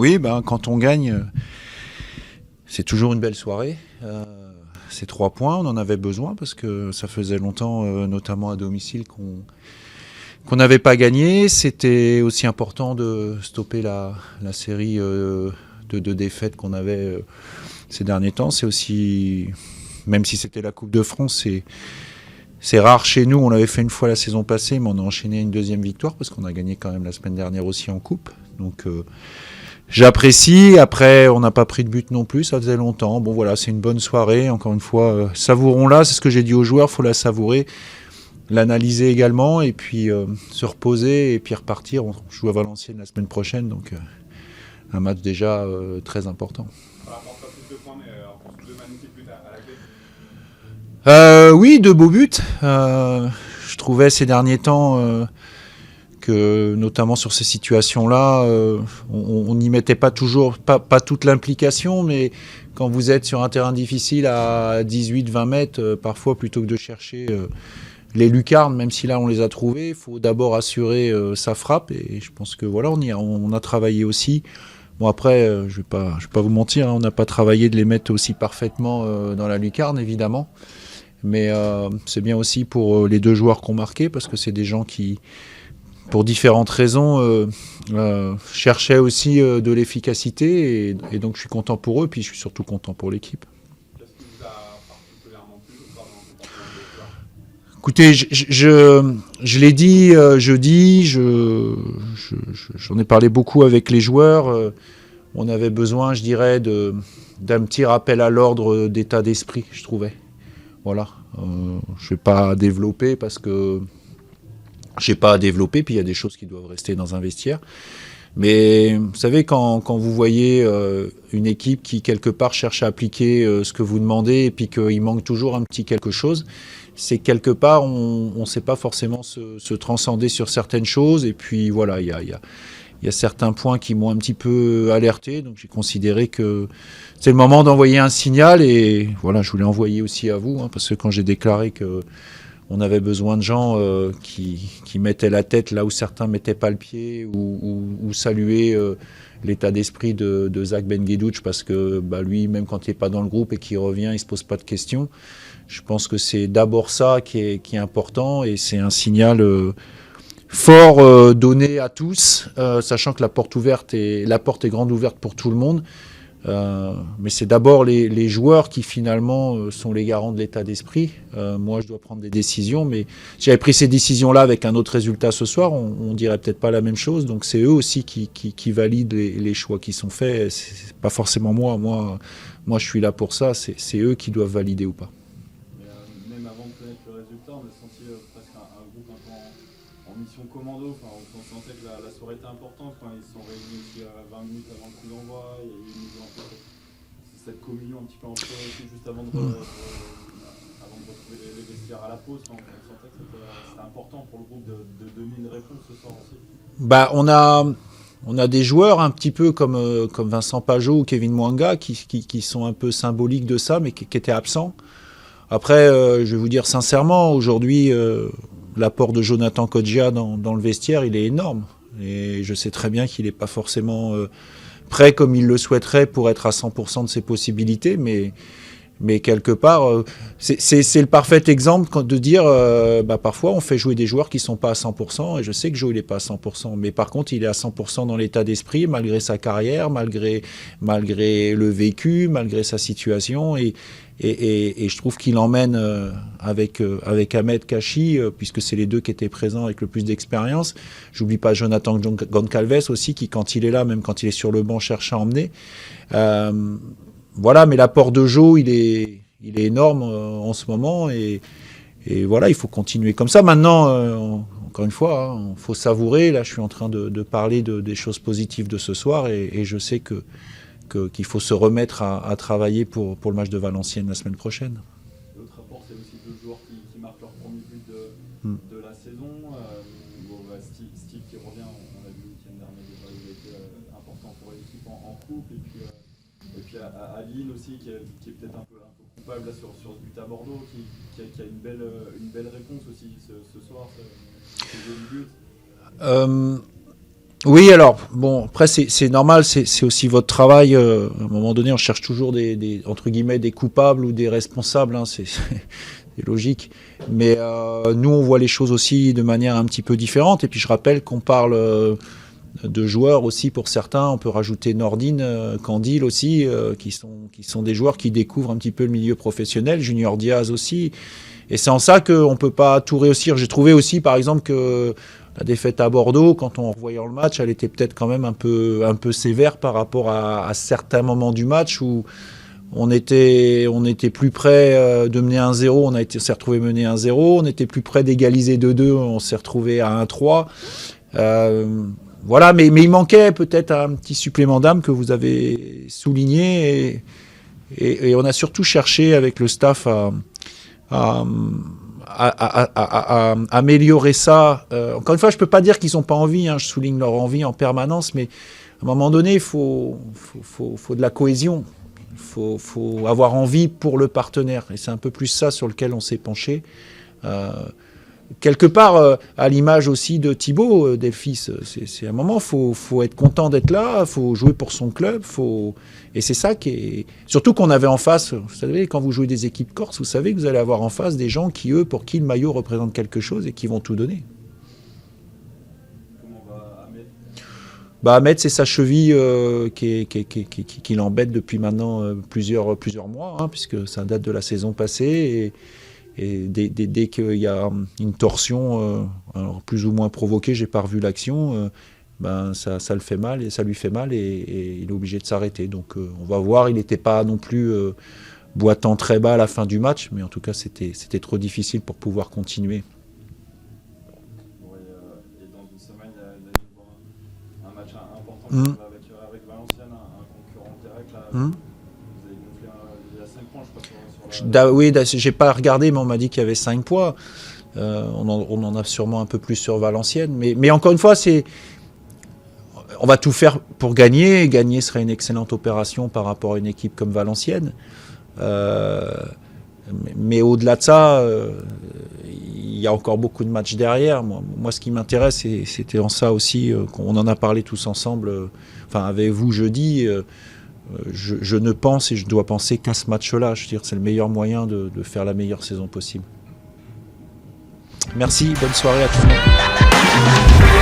Oui, quand on gagne, c'est toujours une belle soirée. Ces 3 points, on en avait besoin parce que ça faisait longtemps, notamment à domicile, qu'on n'avait pas gagné. C'était aussi important de stopper la série de défaites qu'on avait ces derniers temps. C'est aussi, même si c'était la Coupe de France, c'est rare chez nous. On l'avait fait une fois la saison passée, mais on a enchaîné une deuxième victoire parce qu'on a gagné quand même la semaine dernière aussi en Coupe. Donc j'apprécie. Après, on n'a pas pris de but non plus, ça faisait longtemps. Bon voilà, c'est une bonne soirée. Encore une fois, savourons-la. C'est ce que j'ai dit aux joueurs, il faut la savourer, l'analyser également, et puis se reposer, et puis repartir. On joue à Valenciennes la semaine prochaine, donc un match déjà très important. Oui, de beaux buts. Je trouvais ces derniers temps que, notamment sur ces situations-là, on n'y mettait pas toujours, pas toute l'implication, mais quand vous êtes sur un terrain difficile à 18-20 mètres, parfois plutôt que de chercher les lucarnes, même si là on les a trouvées, il faut d'abord assurer sa frappe, et je pense que voilà, on a travaillé aussi. Bon après, je vais pas vous mentir, hein, on n'a pas travaillé de les mettre aussi parfaitement dans la lucarne, évidemment. Mais c'est bien aussi pour les deux joueurs qu'on marqué, parce que c'est des gens qui, pour différentes raisons, cherchaient aussi de l'efficacité, et donc je suis content pour eux, puis je suis surtout content pour l'équipe. Qu'est-ce qui vous a particulièrement plu dans ce comportement des joueurs? Écoutez, je l'ai dit jeudi, j'en ai parlé beaucoup avec les joueurs. On avait besoin, je dirais, d'un petit rappel à l'ordre d'état d'esprit, je trouvais. Voilà. Je ne vais pas développer parce que j'ai pas à développer, puis il y a des choses qui doivent rester dans un vestiaire. Mais vous savez, quand vous voyez une équipe qui, quelque part, cherche à appliquer ce que vous demandez, et puis qu'il manque toujours un petit quelque chose, c'est quelque part, on ne sait pas forcément se transcender sur certaines choses. Et puis voilà, il y a certains points qui m'ont un petit peu alerté. Donc j'ai considéré que c'est le moment d'envoyer un signal. Et voilà, je voulais envoyer aussi à vous, hein, parce que quand j'ai déclaré que on avait besoin de gens qui mettaient la tête là où certains ne mettaient pas le pied, ou saluaient l'état d'esprit de Zach Ben-Guedouch, parce que lui, même quand il n'est pas dans le groupe et qu'il revient, il ne se pose pas de questions. Je pense que c'est d'abord ça qui est important, et c'est un signal fort donné à tous, sachant que la porte est grande ouverte pour tout le monde. Mais c'est d'abord les joueurs qui finalement sont les garants de l'état d'esprit. Moi, je dois prendre des décisions, mais si j'avais pris ces décisions-là avec un autre résultat ce soir, on dirait peut-être pas la même chose. Donc c'est eux aussi qui valident les choix qui sont faits. C'est pas forcément moi. Moi, je suis là pour ça. C'est eux qui doivent valider ou pas. Mais même avant de connaître le résultat, on a senti presque un groupe un peu en mission commando. Enfin, on sentait que la soirée était importante. Enfin, ils se sont réunis aussi à 20 minutes avant le coup d'envoi. Il y a eu une cette communion un petit peu entre eux aussi juste avant de retrouver les vestiaires à la pause. Enfin, on sentait que c'était important pour le groupe de donner une réponse ce soir aussi. On a des joueurs un petit peu comme Vincent Pajot ou Kevin Mwanga qui sont un peu symboliques de ça, mais qui étaient absents. Après, je vais vous dire sincèrement, aujourd'hui, l'apport de Jonathan Kodjia dans le vestiaire, il est énorme. Et je sais très bien qu'il n'est pas forcément prêt comme il le souhaiterait pour être à 100% de ses possibilités, mais quelque part, c'est le parfait exemple de dire, parfois on fait jouer des joueurs qui ne sont pas à 100%, et je sais que Joe il n'est pas à 100%, mais par contre il est à 100% dans l'état d'esprit, malgré sa carrière, malgré le vécu, malgré sa situation, et je trouve qu'il emmène avec Ahmed Kachi, puisque c'est les deux qui étaient présents avec le plus d'expérience. J'oublie pas Jonathan Goncalves aussi, qui quand il est là, même quand il est sur le banc, cherche à emmener. Voilà, mais l'apport de Joe, il est énorme en ce moment, et voilà, il faut continuer comme ça. Maintenant, encore une fois, il faut savourer. Là, je suis en train de parler des choses positives de ce soir, et je sais qu'il faut se remettre à travailler pour le match de Valenciennes la semaine prochaine. L'autre rapport, c'est aussi deux joueurs qui marquent leur premier but de la saison. Steve qui revient, on l'a vu le week-end dernier déjà, il a été important pour l'équipe en coupe. Et puis Aline aussi, qui est peut-être un peu coupable là, sur ce but à Bordeaux, qui a une belle réponse aussi ce soir, ce joli but. Oui, alors, bon, après, c'est normal, c'est aussi votre travail. À un moment donné, on cherche toujours entre guillemets, des coupables ou des responsables, hein, c'est logique. Mais nous, on voit les choses aussi de manière un petit peu différente. Et puis, je rappelle qu'on parle de joueurs aussi pour certains. On peut rajouter Nordine, Candil aussi, qui sont des joueurs qui découvrent un petit peu le milieu professionnel. Junior Diaz aussi. Et c'est en ça qu'on ne peut pas tout réussir. J'ai trouvé aussi, par exemple, que la défaite à Bordeaux, quand on revoyait le match, elle était peut-être quand même un peu sévère par rapport à certains moments du match où on était plus près de mener 1-0, on s'est retrouvé mené 1-0, on était plus près d'égaliser 2-2, on s'est retrouvé à 1-3. Voilà, mais il manquait peut-être un petit supplément d'âme que vous avez souligné et on a surtout cherché avec le staff à améliorer ça. Encore une fois, je ne peux pas dire qu'ils n'ont pas envie, hein, je souligne leur envie en permanence, mais à un moment donné, il faut de la cohésion. Il faut avoir envie pour le partenaire. Et c'est un peu plus ça sur lequel on s'est penché. Quelque part, à l'image aussi de Thibaut Delphis, c'est un moment, faut être content d'être là, faut jouer pour son club, et c'est ça qui est... Surtout qu'on avait en face, vous savez, quand vous jouez des équipes corses, vous savez que vous allez avoir en face des gens pour qui le maillot représente quelque chose et qui vont tout donner. Comment va Ahmed? Ahmed, c'est sa cheville qui l'embête depuis maintenant plusieurs mois, hein, puisque ça date de la saison passée, et dès qu'il y a une torsion, alors plus ou moins provoquée, j'ai pas revu l'action, ça le fait mal et ça lui fait mal et il est obligé de s'arrêter. Donc on va voir, il n'était pas non plus boitant très bas à la fin du match, mais en tout cas c'était trop difficile pour pouvoir continuer. Ouais, et dans une semaine, il y a un match important avec Valenciennes, un concurrent direct. Là, vous avez gonflé il y a 5 points, je crois, sur la... Oui, j'ai pas regardé, mais on m'a dit qu'il y avait 5 points. On en a sûrement un peu plus sur Valenciennes. Mais encore une fois, on va tout faire pour gagner. Gagner serait une excellente opération par rapport à une équipe comme Valenciennes. Mais au-delà de ça, il y a encore beaucoup de matchs derrière. Moi ce qui m'intéresse, c'était en ça aussi qu'on en a parlé tous ensemble, avec vous jeudi. Je ne pense et je dois penser qu'à ce match-là. Je veux dire, c'est le meilleur moyen de faire la meilleure saison possible. Merci, bonne soirée à tout le monde.